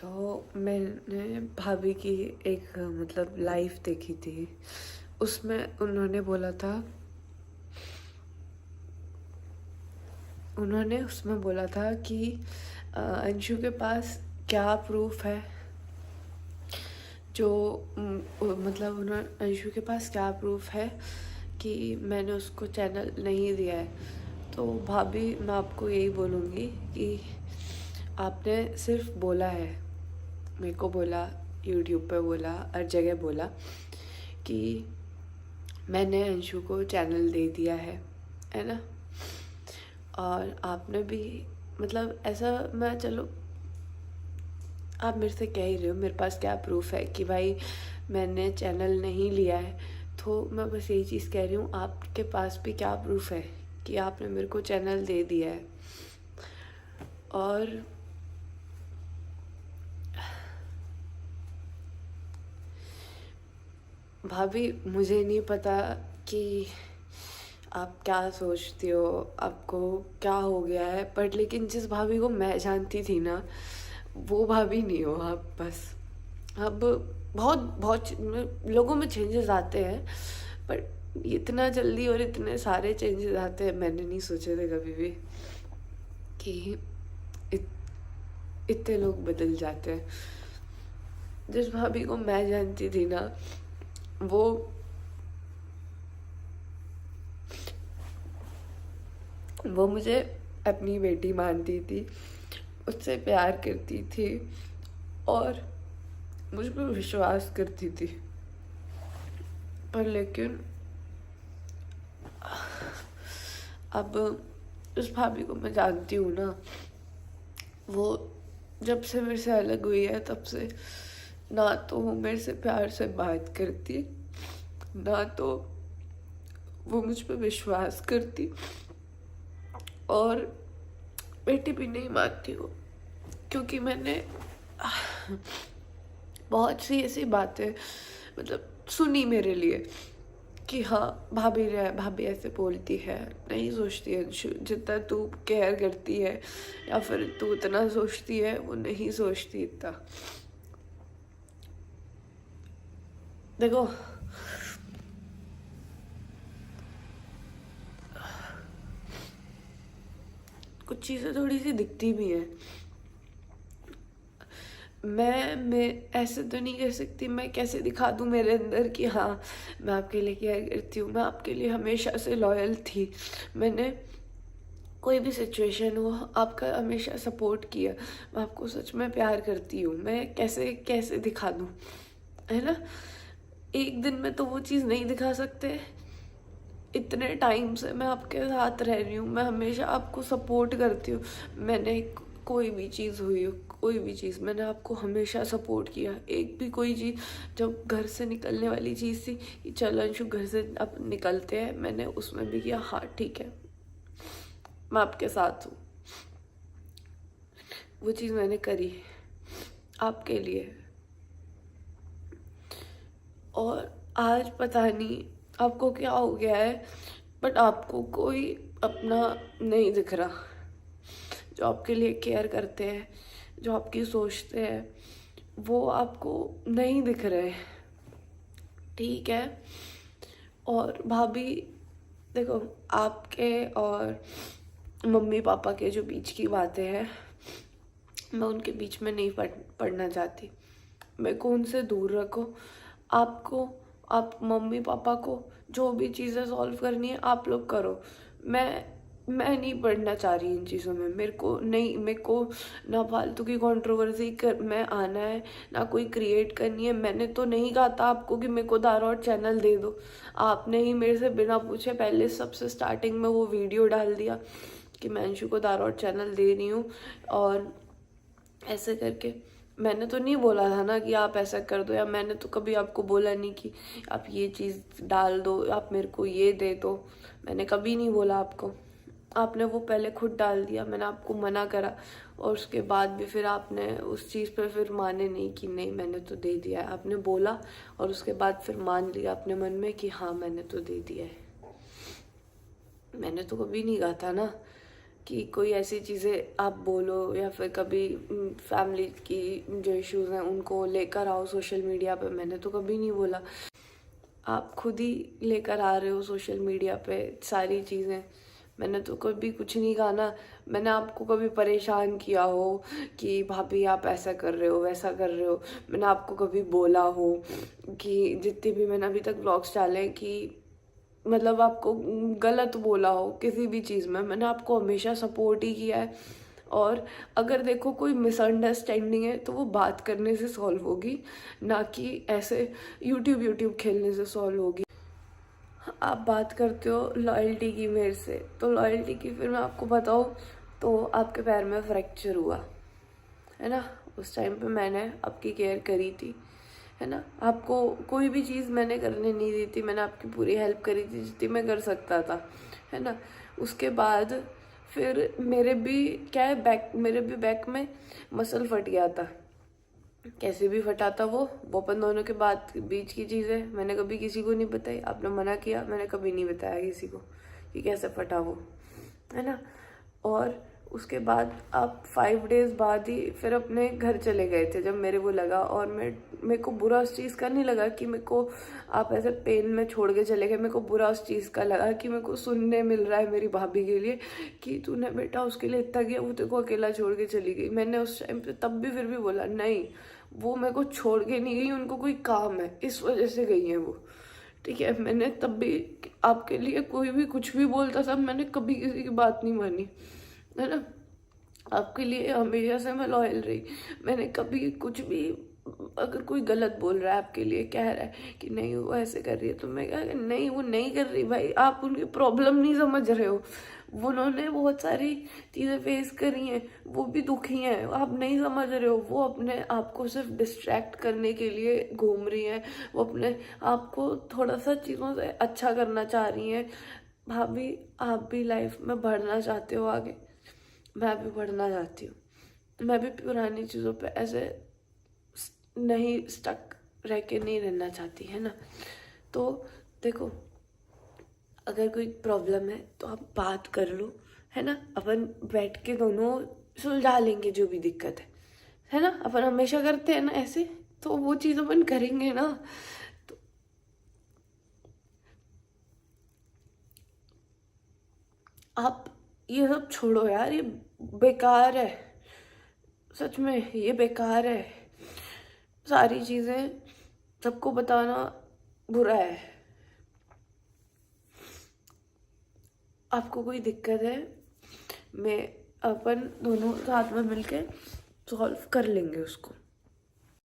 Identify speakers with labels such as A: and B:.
A: तो मैंने भाभी की एक मतलब लाइव देखी थी। उसमें उन्होंने उसमें बोला था कि अंशु के पास क्या प्रूफ है जो मतलब उन्होंने अंशु के पास क्या प्रूफ है कि मैंने उसको चैनल नहीं दिया है। तो भाभी मैं आपको यही बोलूँगी कि आपने सिर्फ बोला है, मेरे को बोला, यूट्यूब पे बोला, हर जगह बोला कि मैंने अंशु को चैनल दे दिया है ना। और आपने भी मतलब ऐसा, मैं चलो आप मेरे से कह ही रहे हो मेरे पास क्या प्रूफ है कि भाई मैंने चैनल नहीं लिया है, तो मैं बस यही चीज़ कह रही हूँ, आपके पास भी क्या प्रूफ है कि आपने मेरे को चैनल दे दिया है। और भाभी मुझे नहीं पता कि आप क्या सोचती हो, आपको क्या हो गया है, बट लेकिन जिस भाभी को मैं जानती थी ना, वो भाभी नहीं हो आप। बस अब बहुत बहुत लोगों में चेंजेस आते हैं, पर इतना जल्दी और इतने सारे चेंजेस आते हैं मैंने नहीं सोचे थे कभी भी कि इतने लोग बदल जाते हैं। जिस भाभी को मैं जानती थी ना, वो मुझे अपनी बेटी मानती थी, उससे प्यार करती थी और मुझ पर विश्वास करती थी। पर लेकिन अब उस भाभी को मैं जानती हूँ ना, वो जब से मेरे से अलग हुई है तब से ना तो वो मेरे से प्यार से बात करती, ना तो वो मुझ पर विश्वास करती, और बेटी भी नहीं मानती हो, क्योंकि मैंने बहुत सी ऐसी बातें मतलब सुनी मेरे लिए कि हाँ भाभी ऐसे बोलती है, नहीं सोचती है जितना तू केयर करती है या फिर तू इतना सोचती है, वो नहीं सोचती इतना। देखो कुछ चीज़ें थोड़ी सी दिखती भी हैं। मैं ऐसे तो नहीं कर सकती, मैं कैसे दिखा दूँ मेरे अंदर कि हाँ मैं आपके लिए केयर करती हूँ, मैं आपके लिए हमेशा से लॉयल थी, मैंने कोई भी सिचुएशन हो आपका हमेशा सपोर्ट किया, मैं आपको सच में प्यार करती हूँ, मैं कैसे कैसे दिखा दूँ, है ना। एक दिन में तो वो चीज़ नहीं दिखा सकते। इतने टाइम से मैं आपके साथ रह रही हूँ, मैं हमेशा आपको सपोर्ट करती हूँ, मैंने कोई भी चीज़ हुई हो, कोई भी चीज़ मैंने आपको हमेशा सपोर्ट किया। एक भी कोई चीज़ जब घर से निकलने वाली चीज़ थी कि चल अंशु घर से अब निकलते हैं, मैंने उसमें भी किया हाँ ठीक है मैं आपके साथ हूँ, वो चीज़ मैंने करी आपके लिए। और आज पता नहीं आपको क्या हो गया है, बट आपको कोई अपना नहीं दिख रहा जो आपके लिए केयर करते हैं, जो आपकी सोचते हैं, वो आपको नहीं दिख रहे, ठीक है। और भाभी देखो, आपके और मम्मी पापा के जो बीच की बातें हैं, मैं उनके बीच में नहीं पढ़ना चाहती। मेरे को उनसे दूर रखो। आपको, आप मम्मी पापा को जो भी चीज़ें सॉल्व करनी है आप लोग करो। मैं नहीं पढ़ना चाह रही इन चीज़ों में, मेरे को नहीं, मेरे को ना फालतू की कंट्रोवर्सी कर में आना है, ना कोई क्रिएट करनी है। मैंने तो नहीं कहा था आपको कि मेरे को दारौट चैनल दे दो, आपने ही मेरे से बिना पूछे पहले सबसे स्टार्टिंग में वो वीडियो डाल दिया कि मैं अंशु को दारौट चैनल दे रही हूँ। और ऐसे करके मैंने तो नहीं बोला था ना कि आप ऐसा कर दो, या मैंने तो कभी आपको बोला नहीं कि आप ये चीज़ डाल दो, आप मेरे को ये दे दो, मैंने कभी नहीं बोला आपको। आपने वो पहले खुद डाल दिया, मैंने आपको मना करा, और उसके बाद भी फिर आपने उस चीज़ पे फिर माने नहीं कि नहीं मैंने तो दे दिया है। आपने बोला और उसके बाद फिर मान लिया अपने मन में कि हाँ मैंने तो दे दिया है। मैंने तो कभी नहीं कहा था ना कि कोई ऐसी चीज़ें आप बोलो या फिर कभी फैमिली की जो इश्यूज़ हैं उनको लेकर आओ सोशल मीडिया पे। मैंने तो कभी नहीं बोला, आप खुद ही लेकर आ रहे हो सोशल मीडिया पे सारी चीज़ें। मैंने तो कभी कुछ नहीं कहा ना। मैंने आपको कभी परेशान किया हो कि भाभी आप ऐसा कर रहे हो वैसा कर रहे हो? मैंने आपको कभी बोला हो कि जितने भी मैंने अभी तक व्लॉग्स डाले कि मतलब आपको गलत बोला हो किसी भी चीज़ में? मैंने आपको हमेशा सपोर्ट ही किया है। और अगर देखो कोई मिसअंडरस्टैंडिंग है तो वो बात करने से सॉल्व होगी, ना कि ऐसे यूट्यूब खेलने से सॉल्व होगी। आप बात करते हो लॉयल्टी की मेरे से, तो लॉयल्टी की फिर मैं आपको बताऊँ तो आपके पैर में फ्रैक्चर हुआ है ना, उस टाइम पे मैंने आपकी केयर करी थी, है ना। आपको कोई भी चीज़ मैंने करने नहीं दी थी, मैंने आपकी पूरी हेल्प करी थी जितनी मैं कर सकता था, है ना। उसके बाद फिर मेरे भी बैक में मसल फट गया था। कैसे भी फटा था वो अपन दोनों के बीच की चीज़ है। मैंने कभी किसी को नहीं बताई, आपने मना किया, मैंने कभी नहीं बताया किसी को कि कैसे फटा वो, है ना। और उसके बाद आप 5 डेज बाद ही फिर अपने घर चले गए थे जब मेरे को लगा। और मेरे को बुरा उस चीज़ का नहीं लगा कि मेरे को आप ऐसे पेन में छोड़ के चले गए। मेरे को बुरा उस चीज़ का लगा कि मेरे को सुनने मिल रहा है मेरी भाभी के लिए कि तूने बेटा उसके लिए इतना किया, वो तेरे को अकेला छोड़ के चली गई। मैंने उस टाइम पे तब भी फिर भी बोला नहीं, वो मेरे को छोड़ के नहीं गई, उनको कोई काम है इस वजह से गई है वो, ठीक है। मैंने तब भी आपके लिए कोई भी कुछ भी बोलता था, मैंने कभी किसी की बात नहीं मानी, है ना। आपके लिए हमेशा से मैं लॉयल रही। मैंने कभी कुछ भी, अगर कोई गलत बोल रहा है आपके लिए कह रहा है कि नहीं वो ऐसे कर रही है, तो मैं कहा नहीं वो नहीं कर रही भाई, आप उनकी प्रॉब्लम नहीं समझ रहे हो। उन्होंने बहुत सारी चीज़ें फेस करी हैं, वो भी दुखी हैं, आप नहीं समझ रहे हो। वो अपने आप को सिर्फ डिस्ट्रैक्ट करने के लिए घूम रही हैं, वो अपने आप को थोड़ा सा चीज़ों से अच्छा करना चाह रही हैं। भाभी आप भी लाइफ में बढ़ना चाहते हो आगे, मैं भी बढ़ना चाहती हूँ। मैं भी पुरानी चीज़ों पे ऐसे नहीं स्टक रह के नहीं रहना चाहती, है ना। तो देखो अगर कोई प्रॉब्लम है तो आप बात कर लो, है ना। अपन बैठ के दोनों सुलझा लेंगे जो भी दिक्कत है ना। अपन हमेशा करते हैं ना ऐसे, तो वो चीज़ अपन करेंगे ना। तो आप ये सब छोड़ो यार, ये बेकार है, सच में ये बेकार है। सारी चीज़ें सबको बताना बुरा है। आपको कोई दिक्कत है, मैं अपन दोनों साथ में मिलके सॉल्व कर लेंगे उसको।